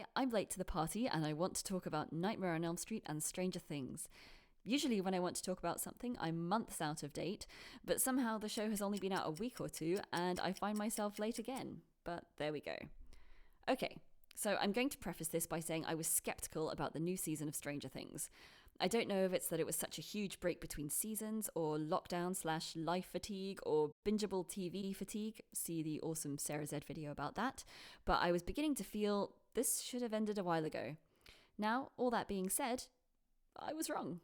Hi, I'm late to the party and I want to talk about Nightmare on Elm Street and Stranger Things. Usually when I want to talk about something, I'm months out of date, but somehow the show has only been out a week or two and I find myself late again. But there we go. Okay, so I'm going to preface this by saying I was skeptical about the new season of Stranger Things. I don't know if it's that it was such a huge break between seasons, or lockdown/life fatigue, or bingeable TV fatigue. See the awesome Sarah Z video about that. But I was beginning to feel this should have ended a while ago. Now, all that being said, I was wrong.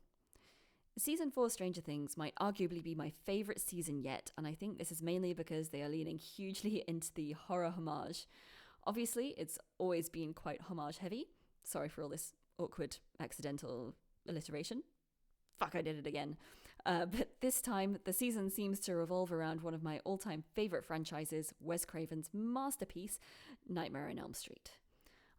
Season 4 Stranger Things might arguably be my favourite season yet, and I think this is mainly because they are leaning hugely into the horror homage. Obviously, it's always been quite homage heavy. Sorry for all this awkward, accidental alliteration. Fuck, I did it again. But this time, the season seems to revolve around one of my all-time favourite franchises, Wes Craven's masterpiece, Nightmare on Elm Street.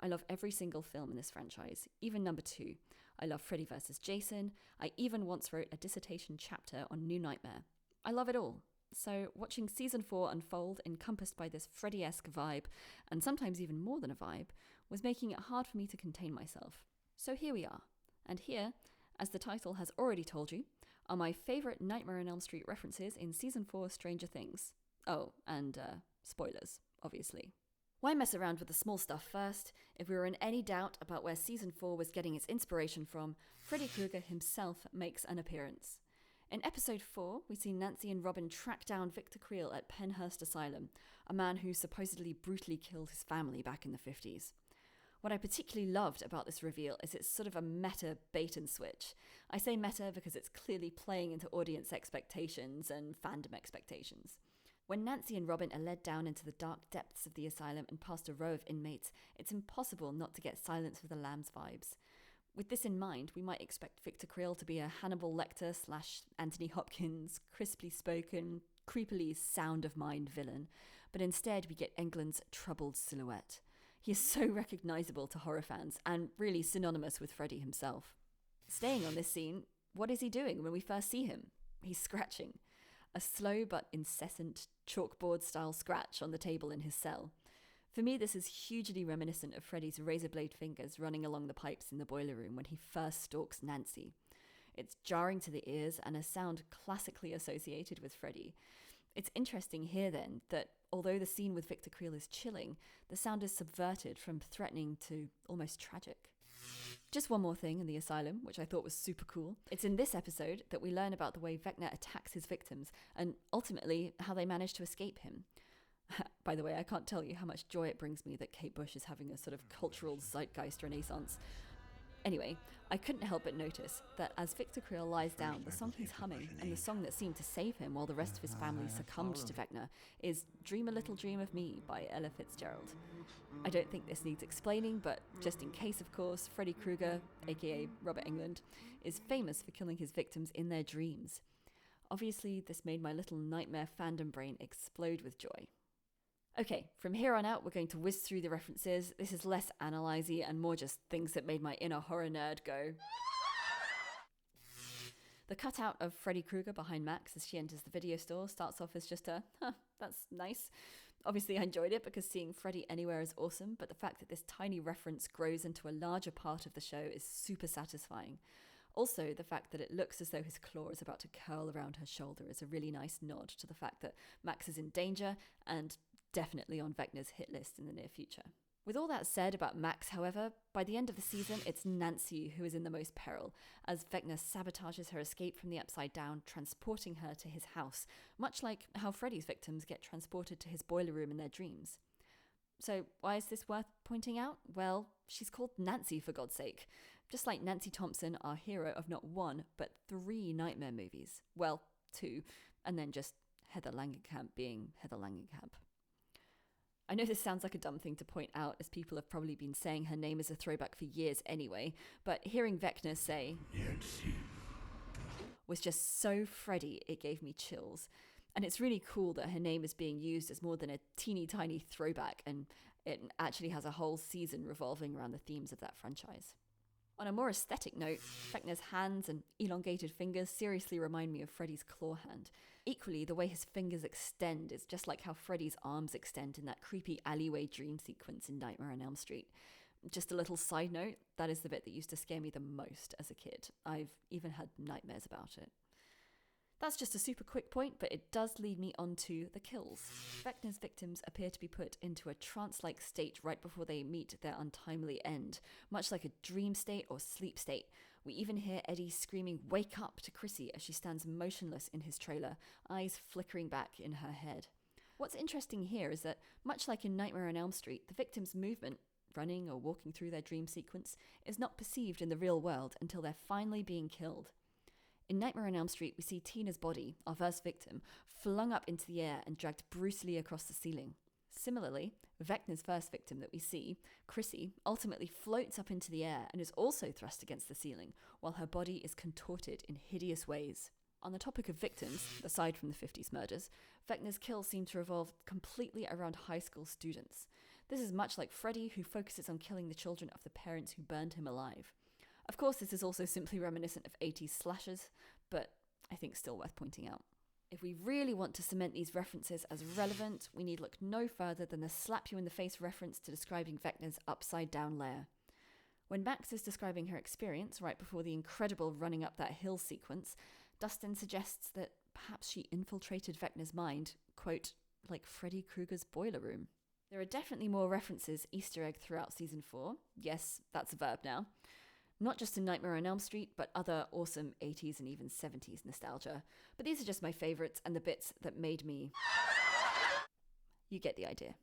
I love every single film in this franchise, even number 2. I love Freddy vs. Jason. I even once wrote a dissertation chapter on New Nightmare. I love it all. So watching season 4 unfold, encompassed by this Freddy-esque vibe, and sometimes even more than a vibe, was making it hard for me to contain myself. So here we are. And here, as the title has already told you, are my favourite Nightmare on Elm Street references in season 4 Stranger Things. Oh, and spoilers, obviously. Why mess around with the small stuff first? If we were in any doubt about where season 4 was getting its inspiration from, Freddy Krueger himself makes an appearance. In episode 4, we see Nancy and Robin track down Victor Creel at Penhurst Asylum, a man who supposedly brutally killed his family back in the 50s. What I particularly loved about this reveal is it's sort of a meta bait and switch. I say meta because it's clearly playing into audience expectations and fandom expectations. When Nancy and Robin are led down into the dark depths of the asylum and past a row of inmates, it's impossible not to get Silence of the Lambs vibes. With this in mind, we might expect Victor Creel to be a Hannibal Lecter / Anthony Hopkins, crisply spoken, creepily sound-of-mind villain, but instead we get Englund's troubled silhouette. He is so recognisable to horror fans, and really synonymous with Freddy himself. Staying on this scene, what is he doing when we first see him? He's scratching. A slow but incessant chalkboard-style scratch on the table in his cell. For me, this is hugely reminiscent of Freddy's razor blade fingers running along the pipes in the boiler room when he first stalks Nancy. It's jarring to the ears and a sound classically associated with Freddy. It's interesting here then that although the scene with Victor Creel is chilling, the sound is subverted from threatening to almost tragic. Just one more thing in the asylum, which I thought was super cool. It's in this episode that we learn about the way Vecna attacks his victims and ultimately how they manage to escape him. By the way, I can't tell you how much joy it brings me that Kate Bush is having a sort of cultural zeitgeist renaissance. Anyway, I couldn't help but notice that as Victor Creel lies down, the song he's humming, and the song that seemed to save him while the rest of his family succumbed to Vecna, is Dream a Little Dream of Me by Ella Fitzgerald. I don't think this needs explaining, but just in case, of course, Freddy Krueger, aka Robert Englund, is famous for killing his victims in their dreams. Obviously, this made my little nightmare fandom brain explode with joy. Okay, from here on out, we're going to whiz through the references. This is less analyse-y and more just things that made my inner horror nerd go. The cutout of Freddy Krueger behind Max as she enters the video store starts off as just a, that's nice. Obviously I enjoyed it because seeing Freddy anywhere is awesome, but the fact that this tiny reference grows into a larger part of the show is super satisfying. Also, the fact that it looks as though his claw is about to curl around her shoulder is a really nice nod to the fact that Max is in danger and definitely on Vecna's hit list in the near future. With all that said about Max, however, by the end of the season, it's Nancy who is in the most peril, as Vecna sabotages her escape from the Upside Down, transporting her to his house, much like how Freddy's victims get transported to his boiler room in their dreams. So why is this worth pointing out? Well, she's called Nancy, for God's sake. Just like Nancy Thompson, our hero of not 1, but 3 Nightmare movies. Well, 2, and then just Heather Langenkamp being Heather Langenkamp. I know this sounds like a dumb thing to point out, as people have probably been saying her name is a throwback for years anyway, but hearing Vecna say Nancy was just so Freddy, it gave me chills. And it's really cool that her name is being used as more than a teeny tiny throwback, and it actually has a whole season revolving around the themes of that franchise. On a more aesthetic note, Vecna's hands and elongated fingers seriously remind me of Freddy's claw hand. Equally, the way his fingers extend is just like how Freddy's arms extend in that creepy alleyway dream sequence in Nightmare on Elm Street. Just a little side note, that is the bit that used to scare me the most as a kid. I've even had nightmares about it. That's just a super quick point, but it does lead me on to the kills. Vecna's victims appear to be put into a trance-like state right before they meet their untimely end, much like a dream state or sleep state. We even hear Eddie screaming, "Wake up," to Chrissy as she stands motionless in his trailer, eyes flickering back in her head. What's interesting here is that, much like in Nightmare on Elm Street, the victim's movement, running or walking through their dream sequence, is not perceived in the real world until they're finally being killed. In Nightmare on Elm Street, we see Tina's body, our first victim, flung up into the air and dragged brutally across the ceiling. Similarly, Vecna's first victim that we see, Chrissy, ultimately floats up into the air and is also thrust against the ceiling, while her body is contorted in hideous ways. On the topic of victims, aside from the 50s murders, Vecna's kills seem to revolve completely around high school students. This is much like Freddy, who focuses on killing the children of the parents who burned him alive. Of course, this is also simply reminiscent of 80s slashers, but I think still worth pointing out. If we really want to cement these references as relevant, we need look no further than the slap-you-in-the-face reference to describing Vecna's upside-down lair. When Max is describing her experience right before the incredible running up that hill sequence, Dustin suggests that perhaps she infiltrated Vecna's mind, quote, like Freddy Krueger's boiler room. There are definitely more references Easter egg throughout season 4. Yes, that's a verb now. Not just in Nightmare on Elm Street, but other awesome 80s and even 70s nostalgia. But these are just my favourites and the bits that made me... You get the idea.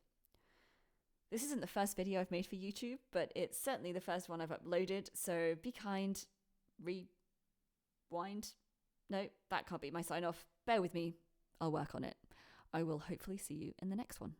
This isn't the first video I've made for YouTube, but it's certainly the first one I've uploaded, so be kind. Rewind? No, that can't be my sign off. Bear with me. I'll work on it. I will hopefully see you in the next one.